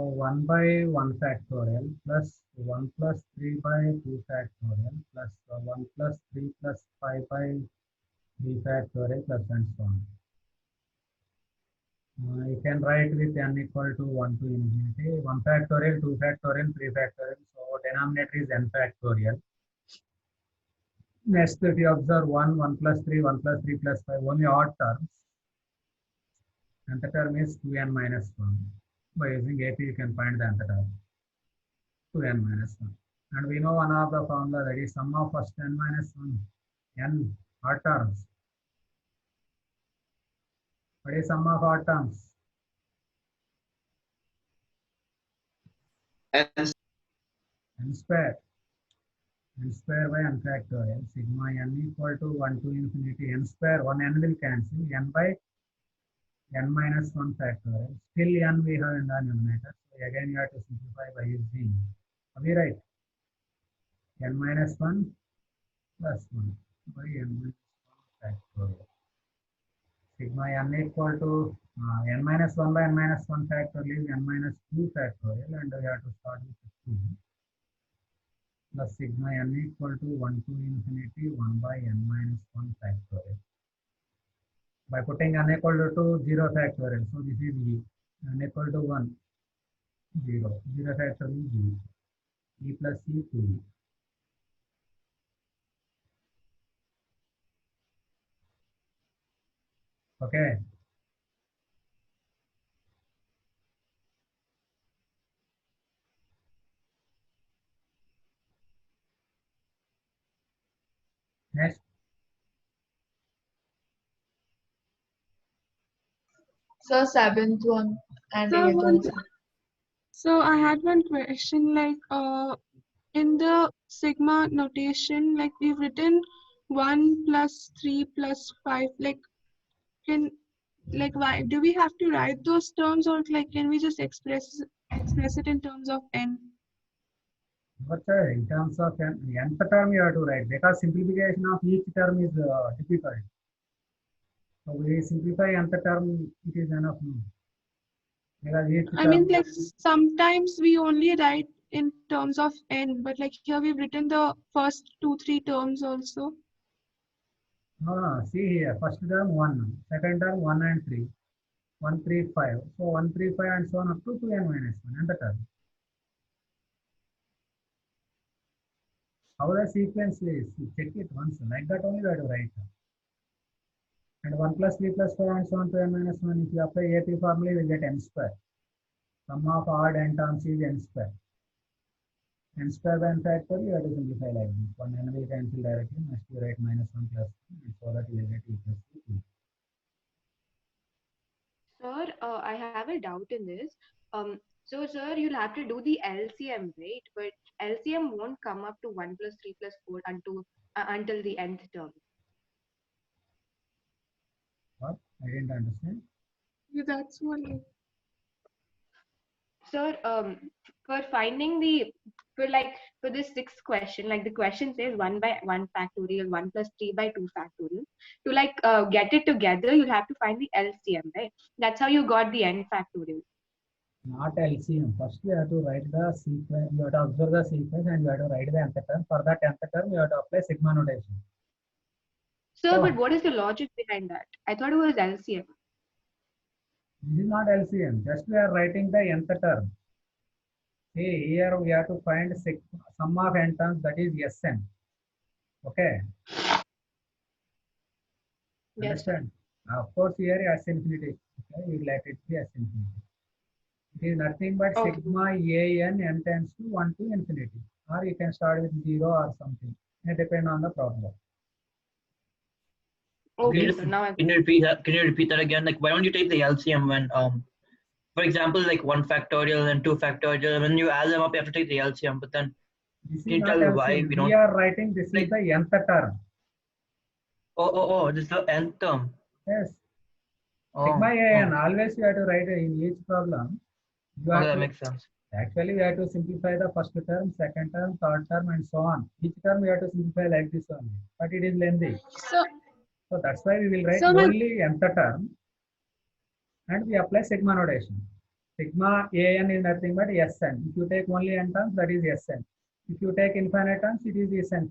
1 by 1 factorial plus 1 plus 3 by 2 factorial plus 1 plus 3 plus 5 by 3 factorial plus and so on. You can write with n equal to 1 to infinity, 1 factorial, 2 factorial, 3 factorial. So denominator is n factorial. Next, if you observe 1, 1 plus 3, 1 plus 3 plus 5, only odd terms. And the term is 2n minus 1. By using AP, you can find the nth term, 2n minus 1. And we know one of the formula, that is sum of first n minus 1, n odd terms. What is sum of odd terms? N square. N square by n factorial. Sigma n equal to 1 to infinity n square. 1 n will cancel. N by n minus 1 factorial. Still n we have in the numerator. So again you have to simplify by using. Are we right? N minus 1 plus 1 by n minus 1 factorial. Sigma n equal to n minus 1 by n minus 1 factorial is n minus 2 factorial, and we have to start with 2 plus sigma n equal to 1 to infinity 1 by n minus 1 factorial. By putting n equal to 0 factorial, so this is e. N equal to 1, 0. 0 factorial is e. E plus e 2e. Okay. Next. So seventh one and So, eighth one. so I had one question, like in the sigma notation, like we've written 1 plus 3 plus 5, like why do we have to write those terms, or like can we just express it in terms of n? But in terms of nth term you have to write, because simplification of each term is difficult. So we simplify nth term, it is enough. Because each I term, mean, like sometimes we only write in terms of n, but like here we've written the first 2-3 terms also. no, see here, first term 1, second term 1 and 3, 1, 3, 5. So 1, 3, 5 and so on up to 2n minus 1 nth term. How the sequence is, you check it once, like that only we have to write. And 1 plus 3 plus 4 and so on to n minus 1, if you apply AP formula, you will get n square. Sum of odd n terms is n square. N square by n factorial, you have to simplify like this. 1 n will cancel directly, must you write minus 1 plus 2, so that you will get e plus 2. Sir, I have a doubt in this. So, sir, you'll have to do the LCM, right? But LCM won't come up to 1 plus 3 plus 4 until the nth term. What? I didn't understand. Yeah, that's one. Sir, for finding for this sixth question, like the question says 1 by 1 factorial, 1 plus 3 by 2 factorial. To get it together, you'll have to find the LCM, right? That's how you got the n factorial. Not LCM. First, you have to write the sequence. You have to observe the sequence and you have to write the nth term. For that nth term, you have to apply sigma notation. Sir, So, but what is the logic behind that? I thought it was LCM. this is not LCM. Just we are writing the nth term. See, here we have to find sum of n terms, that is Sn. Okay. Yes. Understand? Of course, here S infinity. Okay, you let it be S infinity. It is nothing but Okay. sigma n tends to 1 to infinity. Or you can start with 0 or something. It depends on the problem. Okay, so now Can you repeat that again? Like, why don't you take the LCM when for example, like 1 factorial and 2 factorial, when you add them up, you have to take the LCM. But then, This can is you not tell why LCM. we don't? We are writing this like, is the nth term. Oh, this is the nth term. Yes. Oh, Sigma n, always you have to write in each problem. You have okay, that to, makes sense. actually, we have to simplify the first term, second term, third term, and so on. Each term we have to simplify like this only. But it is lengthy. So that's why we will write So only nth term and we apply sigma notation. Sigma an is nothing but Sn. If you take only n terms, that is Sn. If you take infinite terms, it is Sn.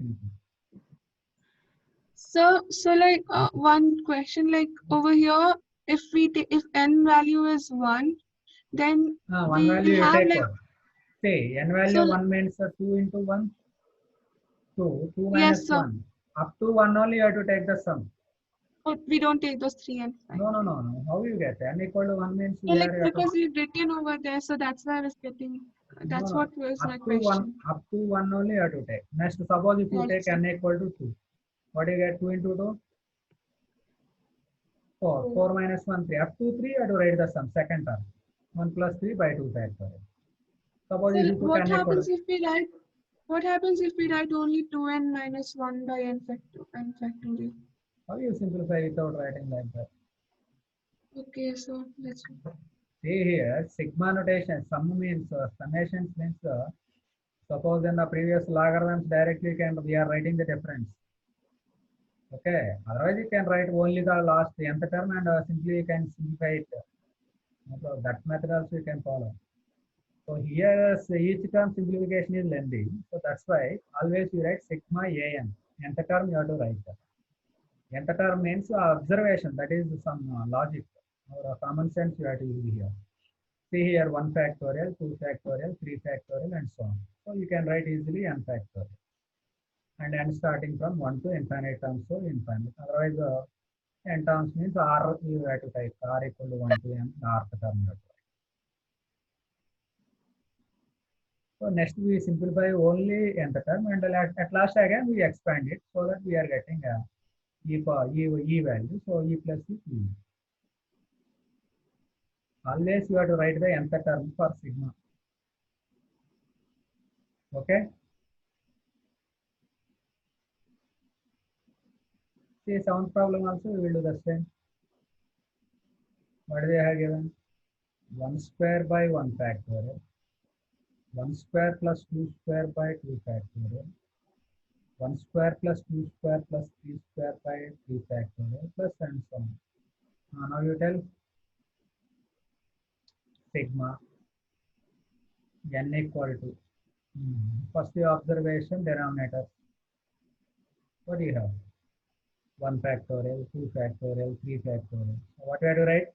So like one question, like over here, if if n value is 1, then One we value you have take like, what? Say n value so 1 means 2 into 1, 2, 2 yes, minus sir. 1. Up to 1 only you have to take the sum. But we don't take those 3 and 5. No. How you get n equal to 1 means So like, you have to. because we've written over there, so that's why I was getting, that's what was my question. Up to 1 only you have to take. Next, suppose if you Right, take sir. n equal to 2. What do you get? 2 into 2? 4. 4 minus 1, 3. Up to 3 you have to write the sum, second term. 1 plus 3 by 2 factorial. Suppose So if you put what n equal happens to. if we write, what happens if we write only 2n minus 1 by n factorial? How you simplify without writing like that? Okay, so let's See here, sigma notation, sum means, summations means, suppose in the previous logarithms directly we are writing the difference. Okay, otherwise you can write only the last nth term and simply you can simplify it. So that method also you can follow. So here each term simplification is lengthy. So that's why always you write sigma an. Nth term you have to write that. Nth term means observation, that is some logic or common sense you have to use here. See here 1 factorial, 2 factorial, 3 factorial and so on. So you can write easily n factorial. And n starting from 1 to infinite terms, so infinite. Otherwise, n terms means r you have to type r equal to 1 to n, rth term you have to write. So next we simplify only nth term and at last again we expand it so that we are getting a e value. So e plus e. Always you have to write the nth term for sigma. Okay. See sound problem also we will do the same. What do they have given? 1 square by 1 factorial. 1 square plus 2 square by 2 factorial. 1 square plus 2 square plus 3 square by 3 factorial plus and so on. Now you tell sigma n equal to first the observation denominator. What do you have? 1 factorial, 2 factorial, 3 factorial. So what you have to write?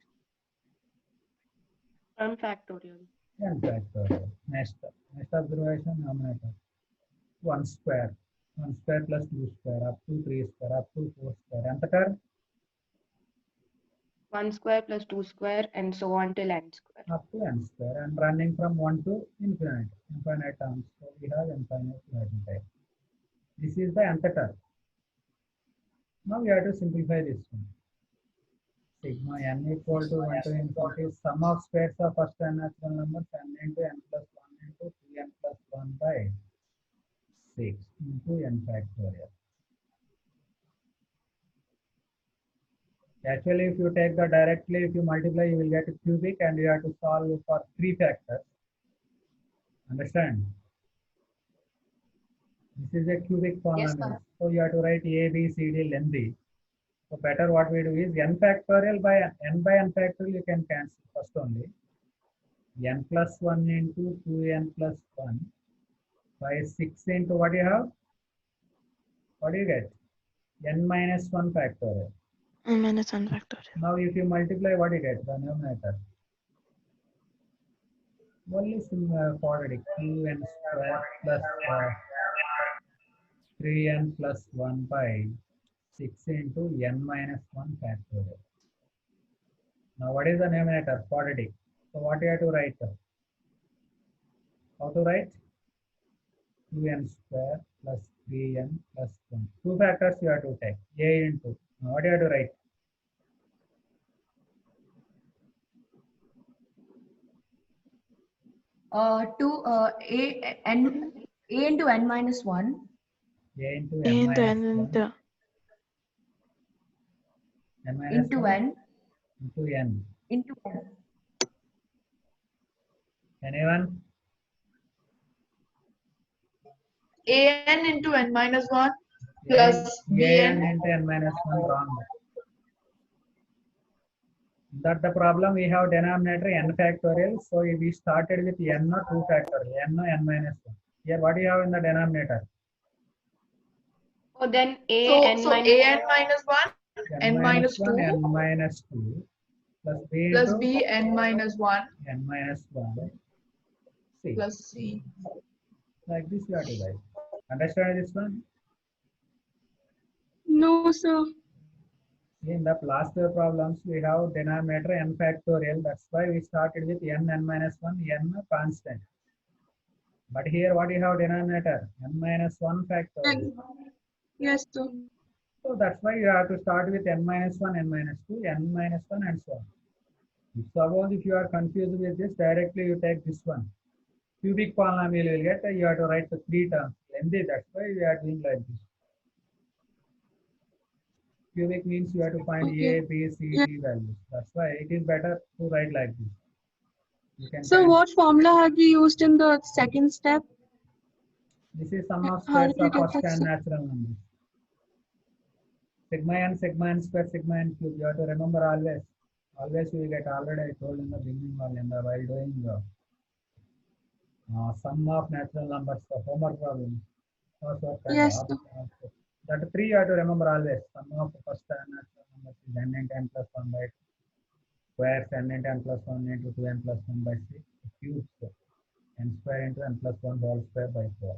1 factorial. N factorial. Next observation denominator. 1 square. 1 square plus 2 square up to 3 square up to 4 square. Nth term? 1 square plus 2 square and so on till n square. Up to n square and running from 1 to infinite terms. So we have infinite type. This is the nth term. Now we have to simplify this one. Sigma n equal to 1 to infinity sum of squares of first and natural numbers n into n plus 1 into 2n plus 1 by 6 into n factorial. Actually, if you take the directly, if you multiply, you will get a cubic and you have to solve for 3 factors. Understand? This is a cubic polynomial. So you have to write A, B, C, D lengthy. So better what we do is n factorial by n factorial you can cancel first only. N plus 1 into 2n plus 1 by 6 into what do you have? What do you get? N minus 1 factorial. N minus 1 factorial. Now if you multiply, what do you get? The numerator. Only quadratic 2n square plus 3n plus 1 by 6 into n minus 1 factorial. Now what is the numerator? Quadratic. So what you have to write? How to write? 2n square plus 3n plus 1. 2 factors you have to take. A into. Now what you have to write? A into n minus 1. A into A n into minus n 1. into N minus Into 1 n. into n. Into n. Anyone? an into n minus 1 A plus n bn. into n minus 1 wrong. That the problem we have denominator n factorial. So we started with n or 2 factorial, n or n minus 1. Here what do you have in the denominator? Oh, then So, a n so minus a n minus 1, n minus 2, 1, n minus 2 plus b plus into b n minus 1, n minus 1 c. plus c. Like this you have to write. Understand this one? No, sir. In the last two problems, we have denominator n factorial. That's why we started with n minus 1, n constant. But here, what you have denominator? N minus 1 factorial. Yes, sir. So that's why you have to start with n minus 1, n minus 2, n minus 1, and so on. Suppose if you are confused with this, directly you take this one. Cubic polynomial you will get, you have to write the 3 terms. Lengthy, that's why we are doing like this. Cubic means you have to find Okay. A, B, C, Yeah. D values. That's why it is better to write like this. You can So what formula have we used in the second step? This is sum of How squares did we of get first that, and sir? natural numbers. Sigma n square, sigma n cube. You have to remember always. Always you will get, already I told in the beginning while doing the sum of natural numbers, the homework problem. Also, Yes, sir. that 3 you have to remember always. Sum of first and natural numbers is n into n plus 1 by squares, n into n plus 1 into 2n plus 1 by 6 cubes, n square into n plus 1 whole square by 4.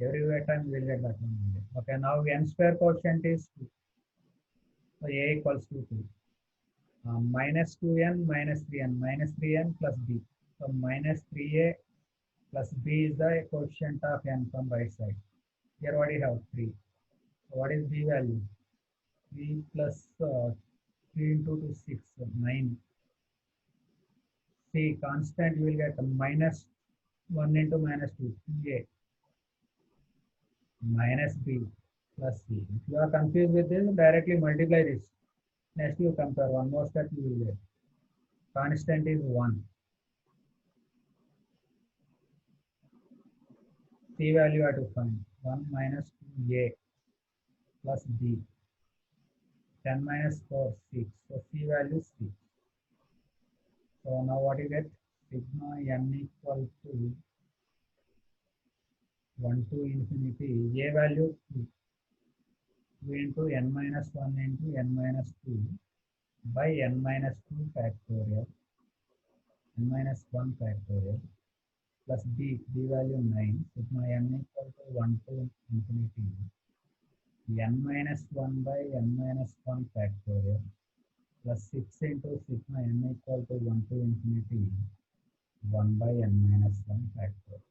Every time we will get that one only. Okay, now n square quotient is 2. So a equals to 2. Minus 2n minus 3n, minus 3n plus b. So minus 3a plus b is the quotient of n from right side. Here what do you have? 3. So what is b value? b plus 3 into 2, 6, 9. C constant you will get minus 1 into minus 2, 3a minus b plus c. If you are confused with this, directly multiply this. Next you compare, one more step you will get. Constant is 1. C value you have to find. 1 minus 2a plus b. 10 minus 4, 6. So C value is 6. So now what you get? Sigma n equal to 1 to infinity. A value 2. 2 into n minus 1 into n minus 2 by n minus 2 factorial. N minus 1 factorial plus b value 9. Sigma n equal to 1 to infinity. N minus 1 by n minus 1 factorial plus 6 into sigma n equal to 1 to infinity 1 by n minus 1 factorial.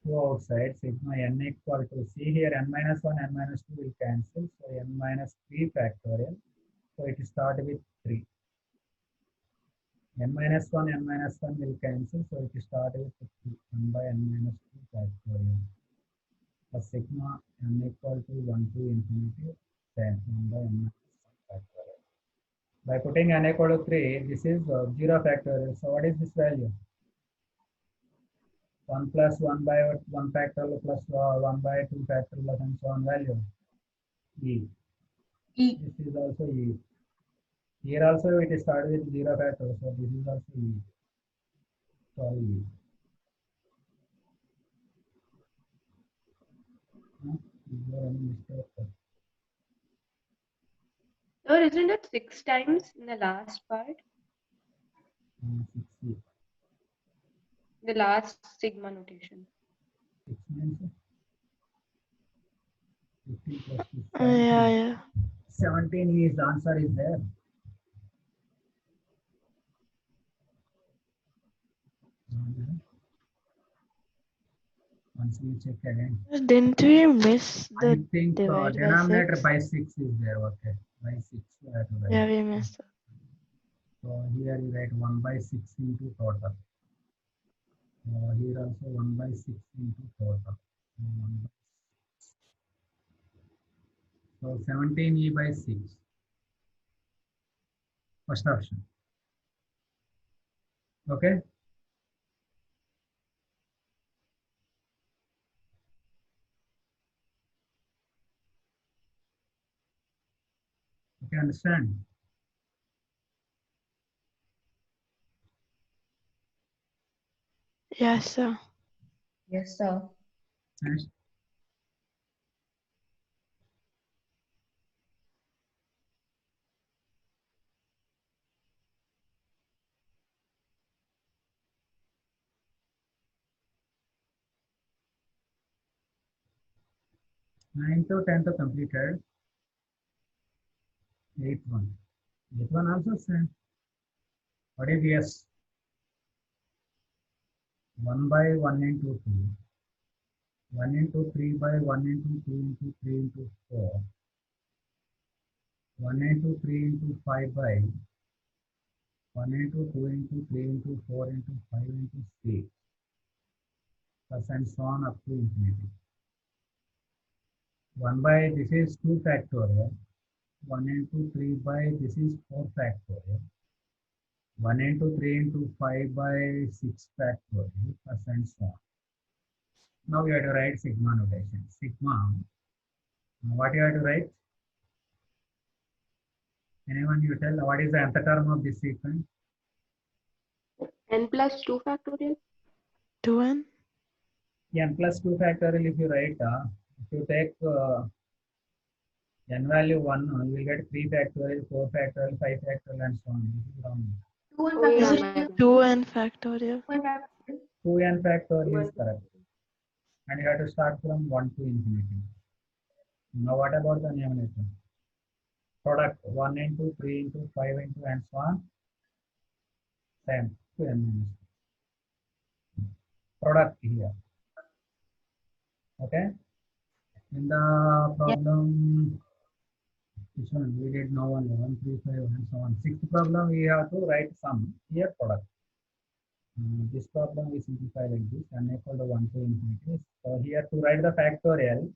2 outside, sigma n equal to, see here n minus 1, n minus 2 will cancel. So n minus 3 factorial. So it start with 3. N minus 1, n minus 1 will cancel. So it start with 1 by n minus 2 factorial. Plus sigma n equal to 1 to infinity 10, 1 by n minus 1 factorial. By putting n equal to 3, this is 0 factorial. So what is this value? 1 plus 1 by 1 factorial plus 1 by 2 factorial and so on value. E. This is also E. Here also it started with 0 factorial. So this is also E. So E. Is there any mistake? Or isn't it 6 times in the last part? 6E. The last sigma notation. 6 means 15 plus 2, Yeah, 17. yeah. 17 is the answer is there. Once we check again. Didn't we miss I the think divide by denominator 6? by 6 is there. Okay. By 6 you have to write. Yeah, we missed it. So here you write 1 by 6 into total. Here also 1 by 6 into total. 1 by 6. So 17E by 6. First option. Okay. You understand? Yes, sir. Yes, sir. Next. Ninth to 10th completed. 8th one. 8th one also same. What is yes? 1 by 1 into 2. 1 into 3 by 1 into 2 into 3 into 4. 1 into 3 into 5 by 1 into 2 into 3 into 4 into 5 into 6. Plus and so on up to infinity. 1 by this is 2 factorial. 1 into 3 by this is 4 factorial. 1 into 3 into 5 by 6 factorial plus and so on. Now you have to write sigma notation. Sigma, what you have to write? Anyone you tell what is the nth term of this sequence? N plus 2 factorial. 2n. N plus 2 factorial if you write, if you take n value 1, you will get 3 factorial, 4 factorial, 5 factorial and so on. This is wrong. 2 Oh, yeah, Is my it bad. 2n factorial? 2n factorial is correct. And you have to start from 1 to infinity. Now what about the numerator? Product 1 into 3 into 5 into and so on. Same to n minus 2. Product here. Okay. In the problem, which one? We did no one, 1, 3, 5 and so on. Sixth problem, we have to write sum. Here product. This problem we simplify like this, n equal to 1 to infinity. So here to write the factorial,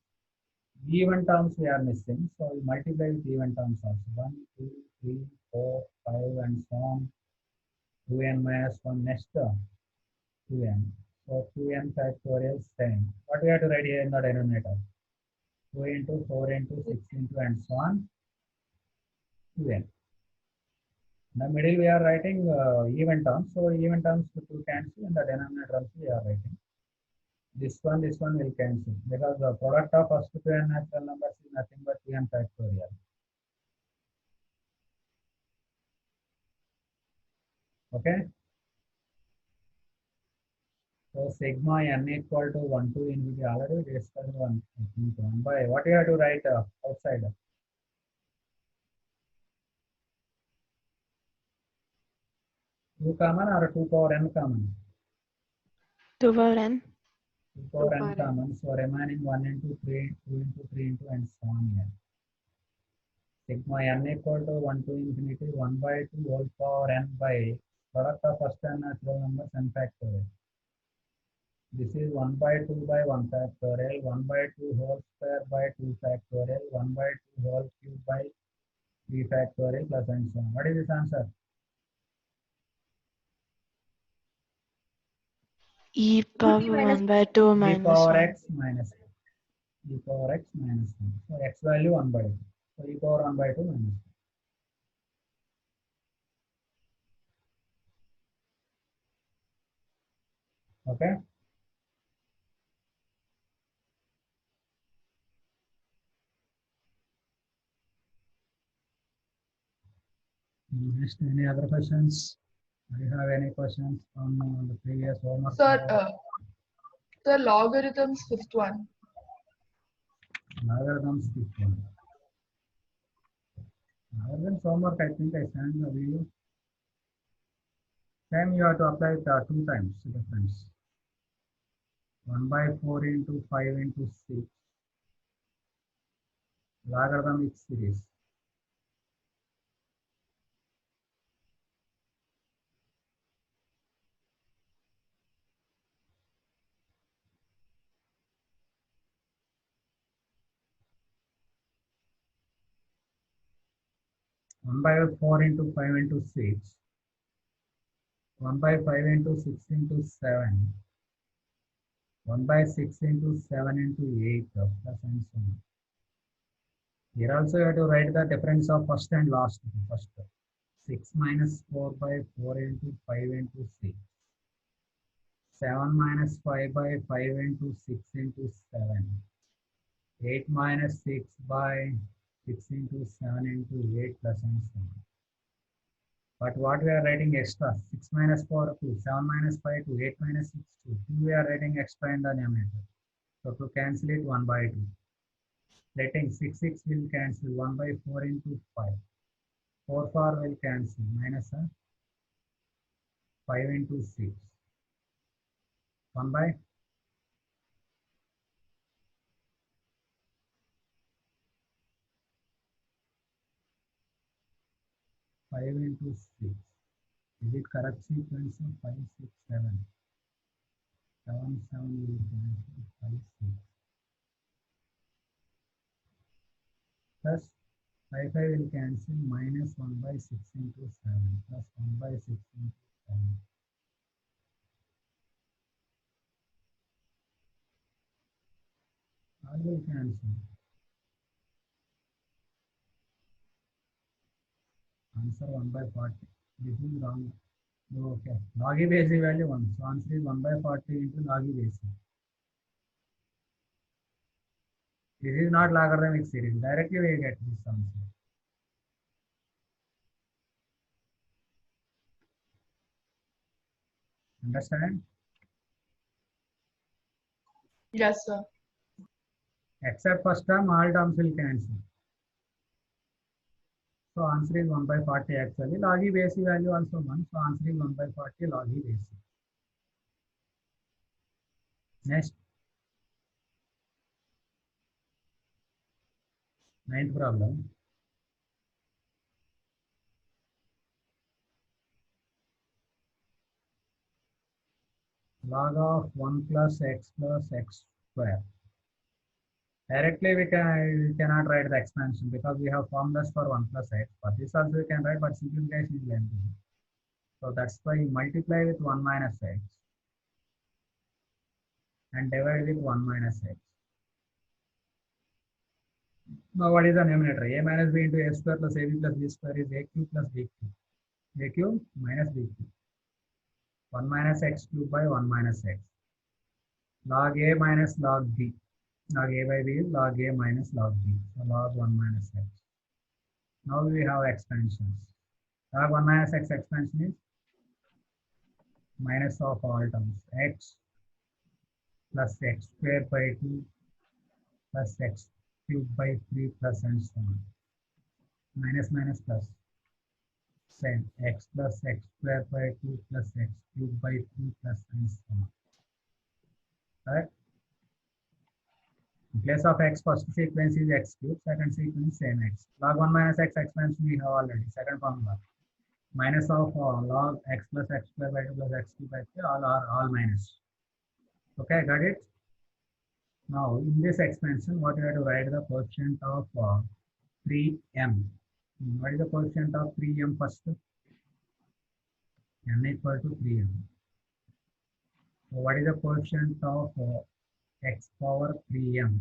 even terms we are missing. So we multiply with even terms also. 1, 2, 3, 4, 5 and so on. 2n minus 1 next 2n. So 2n factorial same. What we have to write here in the denominator? 2 into 4 into 6 into and so on. 2n. In the middle we are writing even terms. So even terms to cancel and the denominator also we are writing. This one will cancel because the product of first two n natural numbers is nothing but 2n factorial. Okay. So sigma n equal to 1 to infinity already discussed 1 by what you have to write outside. 2 common or 2 power n common? 2 power n. 2 power n power n. common. So remaining 1 into 3, 2 into 3 into and so on here. Sigma n equal to 1 to infinity 1 by 2 whole power n by product of first n natural numbers n factorial. This is 1 by 2 by 1 factorial, 1 by 2 whole square by 2 factorial, 1 by 2 whole cube by 3 factorial plus and so on. What is this answer? E power 1 by 2 E minus power 1. x minus 1. E power x minus 1. So x value 1 by 2. So e power 1 by 2 minus 1. Okay. Next, any other questions? Do you have any questions from the previous homework? The logarithms fifth one. Logarithms fifth one. Logarithms homework, I think I sent the video. Same you have to apply it 2 times difference. 1 by 4 into 5 into 6. Logarithmic series. One by 4 into 5 into 6. 1 by 5 into 6 into 7. 1 by 6 into 7 into 8 plus and so on. Here also you have to write the difference of first and last. First 6 minus 4 by 4 into 5 into 6. 7 minus 5 by 5 into 6 into 7. 8 minus 6 by 6 into 7 into 8 plus and so on. But what we are writing extra? 6 minus 4 2, 7 minus 5 2, 8 minus 6 2. 2 we are writing extra in the numerator. So to cancel it 1 by 2. Letting 6 will cancel 1 by 4 into 5. 4 will cancel minus 5 into 6. 1 by 5 into 6. Is it correct sequence of 5, 6, 7? 7, 7 will cancel 5, 6. Plus 5 will cancel minus 1 by 6 into 7 plus 1 by 6 into 7. All will cancel. Answer 1 by 40. This is wrong. Okay. Log E basic value 1. So answer is 1 by 40 into log E basic. This is not logarithmic series. Directly we get this answer. Understand? Yes, sir. Except first term, all terms will cancel. So answer is 1 by 40 actually. Log E basic value also 1. So answer is 1 by 40 log E basic. Next. 9th problem. Log of 1 plus x square. Directly we cannot write the expansion because we have formulas for 1 plus x. For this also we can write, but simplification is lengthy. So that's why you multiply with 1 minus x and divide with 1 minus x. Now what is the numerator? A minus b into a square plus ab plus b square is a cube plus b cube. A cube minus b cube. 1 minus x cube by 1 minus x. Log a minus log b. Log a by b is log a minus log b. So log 1 minus x. Now we have expansions. Log 1 minus x expansion is minus of all terms. X plus x square by 2 plus x cube by 3 plus and so on. Minus minus plus. Same. X plus x square by 2 plus x cube by 3 plus and so on. Right? In place of x, first sequence is x cube, second sequence same x. Log 1 minus x expansion we have already. Second formula. Minus of log x plus x square by 2 plus x cube by 3, all are all minus. Okay, got it? Now, in this expansion, what you have to write the coefficient of 3m. What is the coefficient of 3m first? n equal to 3m. So, what is the coefficient of x power 3m?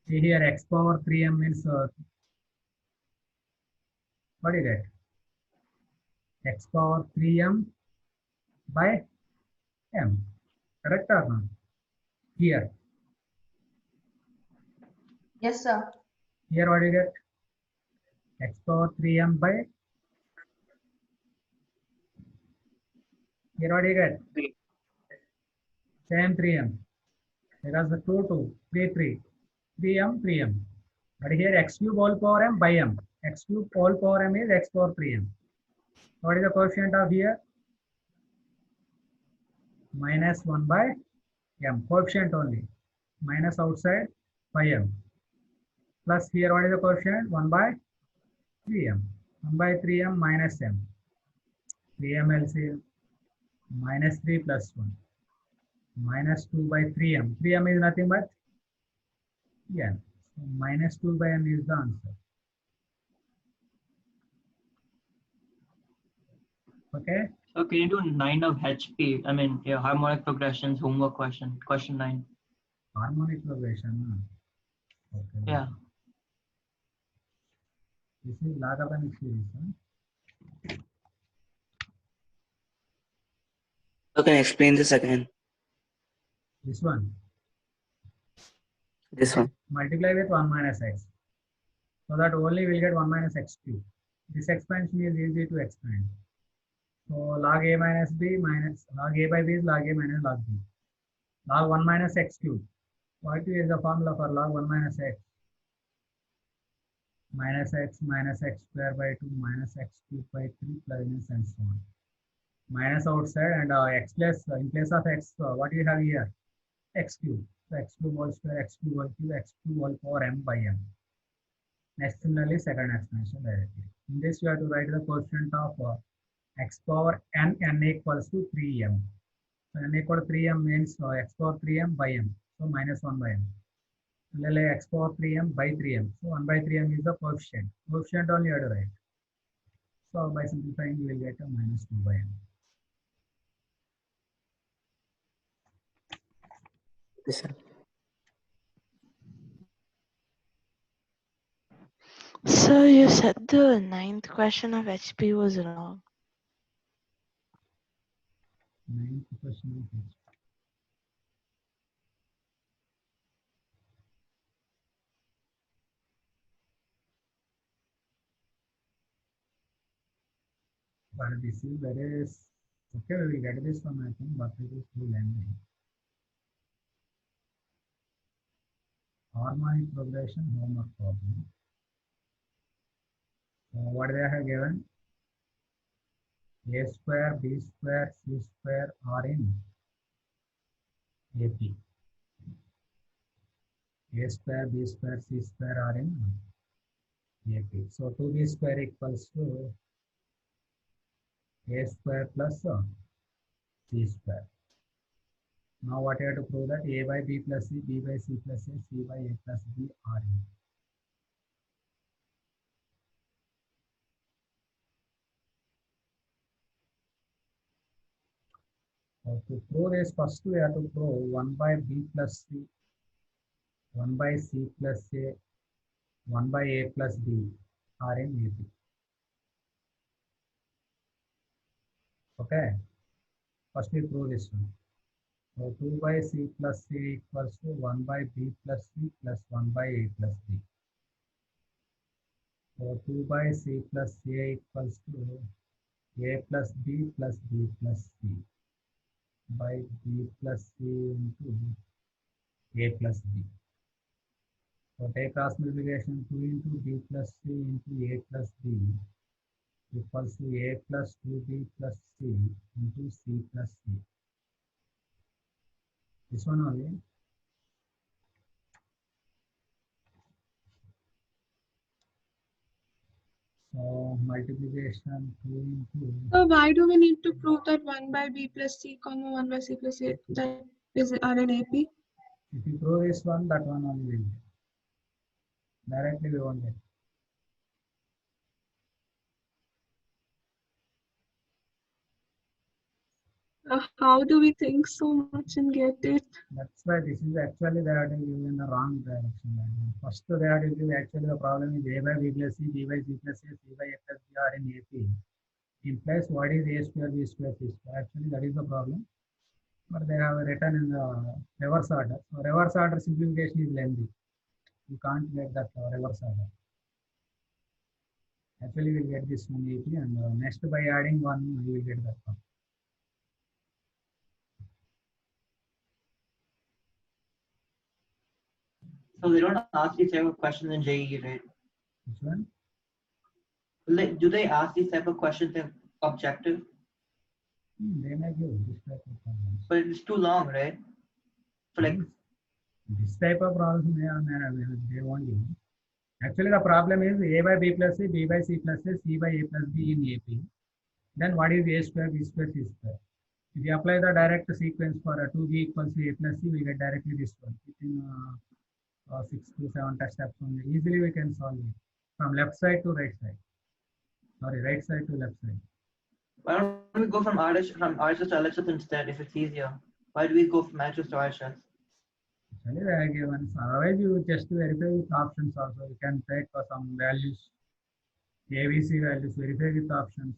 See here, x power 3m means what do you get? X power 3m by m. Correct or not? Here. Yes, sir. Here what do you get? X power 3m by. Here what do you get? Same 3m. Because the 2, 2, 3, 3. 3m, 3m. But here x cube all power m by m. X cube all power m is x power 3m. What is the coefficient of here? Minus 1 by m. Coefficient only. Minus outside by m. Plus here what is the coefficient? 1 by 3m. 1 by 3m minus m. 3m LCM. Minus 3 plus 1. Minus 2 by 3m. 3m is nothing but m. So minus 2 by m is the answer. Okay. So can you do 9 of HP? I mean, yeah, harmonic progressions, homework question 9. Harmonic progression. Okay. Yeah. This is logarithmic series. So can I explain this again? This one. This one. Multiply with 1 minus x. So that only we'll get 1 minus x cube. This expansion is easy to expand. So log a minus b minus log a by b is log a minus log b. Log 1 minus x cube. What is the formula for log 1 minus x? Minus x square by 2 minus x cube by 3 plus and so on. Minus outside and x plus in place of x, what do you have here? X cube. So x cube whole square, x cube whole cube, x cube whole power m by m. Next, similarly, second expansion directly. In this, you have to write the coefficient of x power n equals to 3m. So n equal to 3m means x power 3m by m. So minus 1 by m. Similarly, x power 3m by 3m. So 1 by 3m is the coefficient. Coefficient only you have to write. So by simplifying, you will get a minus 2 by m. This one. So you said the 9th question of HP was wrong. 9th question of HP. But this is very okay. We will get this one, I think, but it is too lengthy. Harmonic progression homework problem. So what they have given? A square, B square, C square are in AP. A square, B square, C square are in AP. So 2B square equals to A square plus C square. Now what you have to prove that A by B plus C, B by C plus A, C by A plus B are in. So to prove this, first we have to prove 1 by B plus C, 1 by C plus A, 1 by A plus B are in AP. Okay. First we prove this one. So 2 by C plus C equals to 1 by B plus C plus 1 by A plus B. So 2 by C plus A equals to A plus B plus B plus C by B plus C into A plus B. So take cross multiplication 2 into B plus C into A plus B equals to A plus 2B plus C into C plus C. This one only. So multiplication 2 into. So why do we need to prove that 1 by B plus C, comma 1 by C plus A that is are in AP? If you prove this one, that one only will get. Directly we won't get. How do we think so much and get it? That's why this is actually they are giving in the wrong direction. First they are giving actually the problem is A by B plus C, B by C plus A, C by A plus B are in AP. Implies what is A square, B square, C square. Actually that is the problem. But they have written in the reverse order. So reverse order simplification is lengthy. You can't get that reverse order. Actually we'll get this one AP and next by adding one you will get that one. So they don't ask these type of questions in JEE, right? Which one? Like, do they ask these type of questions in objective? They may give this type of problems. But it's too long, right? For like, This type of problems they won't give. Actually, the problem is A by B plus C, B by C plus A, C by A plus B in AP. Then what is A square, B square, C square? If you apply the direct sequence for 2B equals to A plus C, we get directly this one. Within 6 to 7 steps only. Easily we can solve it. From left side to right side. Sorry, right side to left side. why don't we go from RHS to LHS instead if it's easier? Why do we go from LHS to RHS? Actually, they are given. Otherwise, you just verify with options also. You can take some values ABC values, verify with options.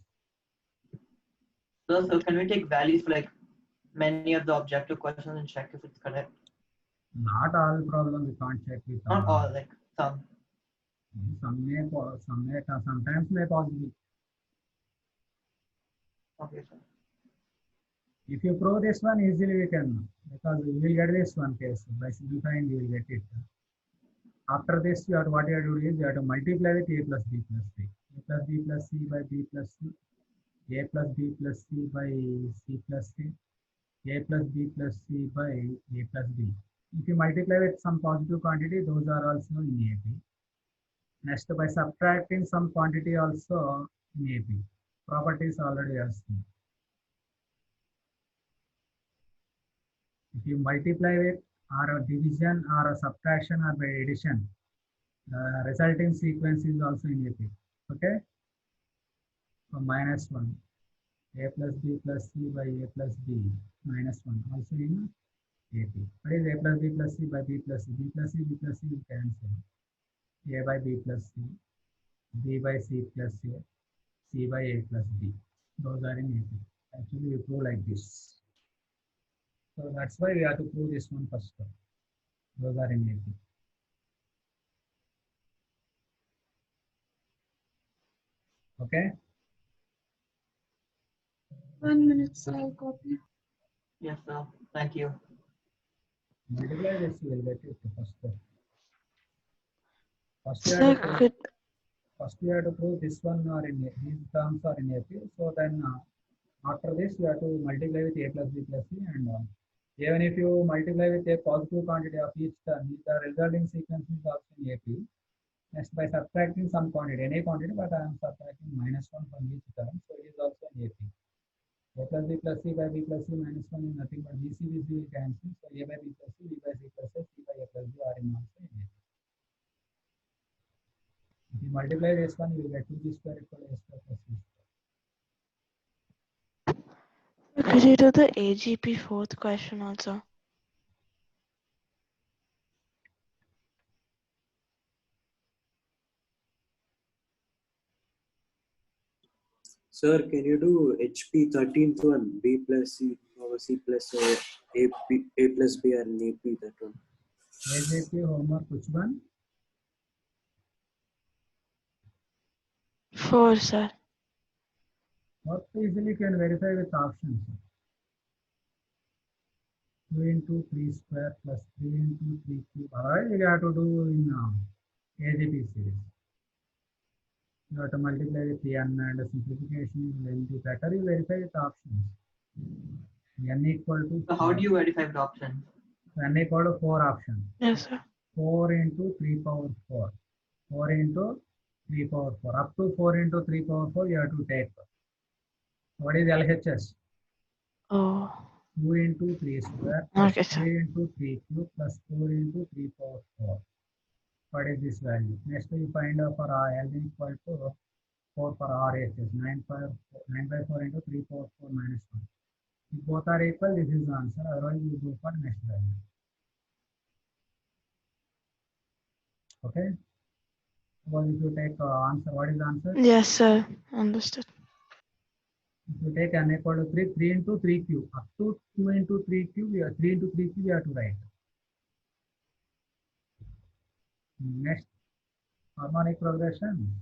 So can we take values for like many of the objective questions and check if it's correct? Not all problems we can't check with Not all, like some. Sometimes may possible. Okay, sir. If you prove this one, easily we can, because you will get this one case. By simplifying, you will get it. After this, what you have to do is you have to multiply with a plus b plus c. A plus b plus c by b plus c. A plus b plus c by c plus c. A plus b plus c by a plus b. If you multiply with some positive quantity, those are also in AP. Next, by subtracting some quantity also in AP. Properties already are seen. If you multiply with or a division or a subtraction or by addition, the resulting sequence is also in AP. Okay? So minus 1. A plus b plus c by a plus b minus 1 also in AP. What is a plus b plus c by b plus c? B plus c will cancel. A by b plus c, b by c plus a, c by a plus b. Those are in AP. Actually, we prove like this. So that's why we have to prove this one first. Those are in AP. Okay? 1 minute, sir, I'll copy. Yes, sir. Thank you. Multiply this, you will get it first. First we Sir, have to prove, could this one or in these terms are in AP. So then after this, you have to multiply with a plus b plus c, and even if you multiply with a positive quantity of each term, the resulting sequence is also in AP. Next, by subtracting some quantity, any quantity, but I am subtracting minus 1 from each term, so it is also in AP. A plus b plus c by b plus c minus 1 is nothing but bc will cancel. So a by b plus c, b by c plus a, c by a plus b are in also in AP. If you multiply this one, you will get 2b square equal to a square plus c square. could you do the AGP fourth question also? Sir, can you do HP 13th one, B plus C over C plus A plus B are in AP, that one? AJP homework, which one? 4, sir. What easily can verify with options. 2 into 3 square plus 3 into 3 cube. Otherwise, you have to do in AGP series. You have to multiply with n and simplification is lengthy. Better you verify with options. N equal to. So how do you verify the option? N equal to 4 options. Yes, sir. 4 into 3 power 4. 4 into 3 power 4. Up to 4 into 3 power 4 you have to take. What is LHS? Oh, 2 into 3 square plus okay, sir. 3 into 3 cube plus 4 into 3 power 4. What is this value? Next we find out for L equal to 4 for RHS. 9 by 4 into 3 power 4 minus 1. If both are equal, this is the answer. Otherwise, you go for next value. Okay? Well, if you take answer, what is the answer? Yes, sir. Understood. If you take n equal to 3, 3 into 3 cube. Up to 2 into 3 cube, 3 into 3 cube, you have to write. Next, harmonic progression.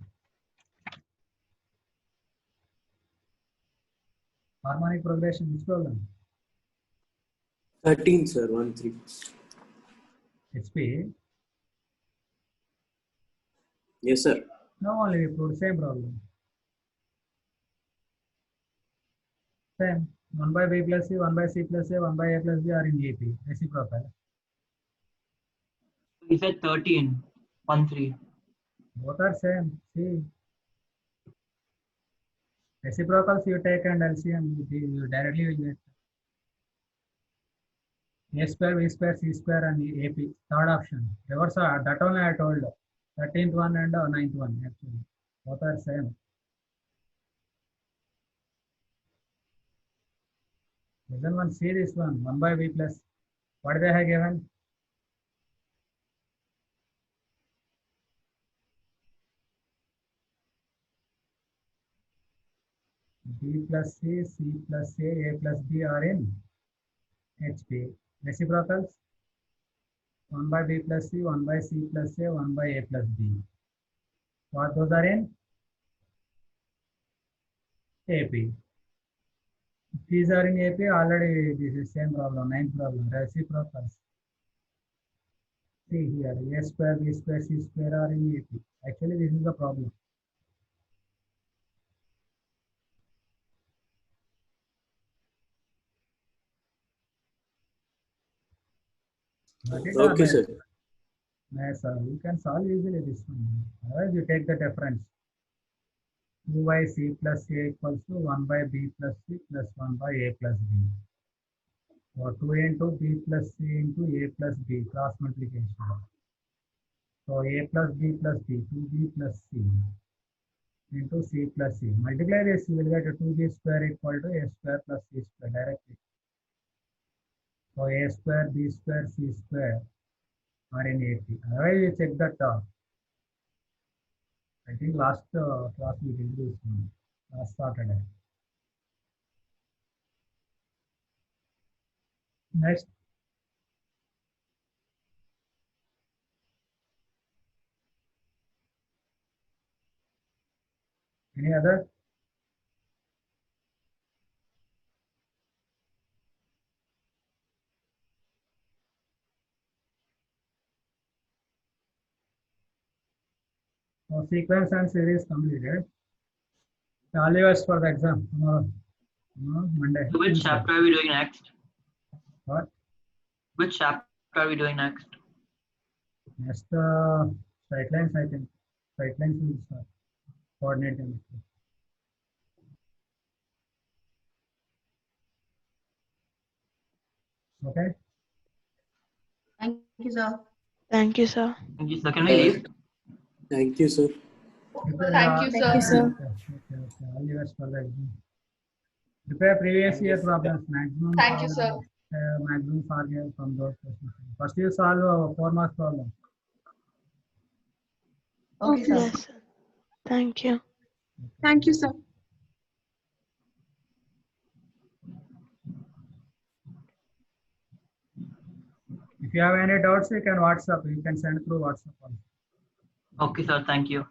Harmonic progression, which problem? 13, sir, 1 3. HP. Yes, sir. Now only we proved same problem. Same. 1 by b plus c, 1 by c plus a, 1 by a plus b are in AP. Reciprocal. He said 13, 1 3. Both are same. See. Reciprocals you take and LCM you directly will get a square, b square, c square and AP. Third option. Reverse that only I told. 13th one and 9th one actually. Both are same. Listen one, see this one. 1 by b plus. What they have given? B plus C, C plus A plus B are in HP. Reciprocals? 1 by B plus C, 1 by C plus A, 1 by A plus B. What those are in AP. If these are in AP, already this is same problem, ninth problem, reciprocals. See here, A square, B square, C square are in AP. Actually, this is the problem. Got it or Okay, not? sir. Yes, sir. You can solve easily this one. Otherwise, you take the difference. 2 by C plus A equals to 1 by B plus C plus 1 by A plus B. Or 2 into B plus C into A plus B, cross multiplication. So A plus B plus C, 2B plus C into C plus C. Multiply this, you will get a 2B square equal to A square plus C square directly. So A square, B square, C square are in AP. Otherwise, you check that. I think last class we did this one. Last Saturday. Next. Any other? So sequence and series completed. All yours for the exam tomorrow. Monday. So which Tuesday. chapter are we doing next? What? Which chapter are we doing next? Next straight lines, I think. Straight lines will start. Coordinating. Okay. Thank you, sir. Thank you, sir. Thank you, sir. Can we leave? Thank you, sir. Thank you, sir. Okay. All yours for the exam. Prepare previous year problems. Maximum. Thank you, sir. Maximum formula from those questions. First you solve a 4 marks problem. Okay, sir. Yes, sir. Thank you. Thank you, sir. If you have any doubts, you can WhatsApp. You can send through WhatsApp also. Okay, sir. Thank you.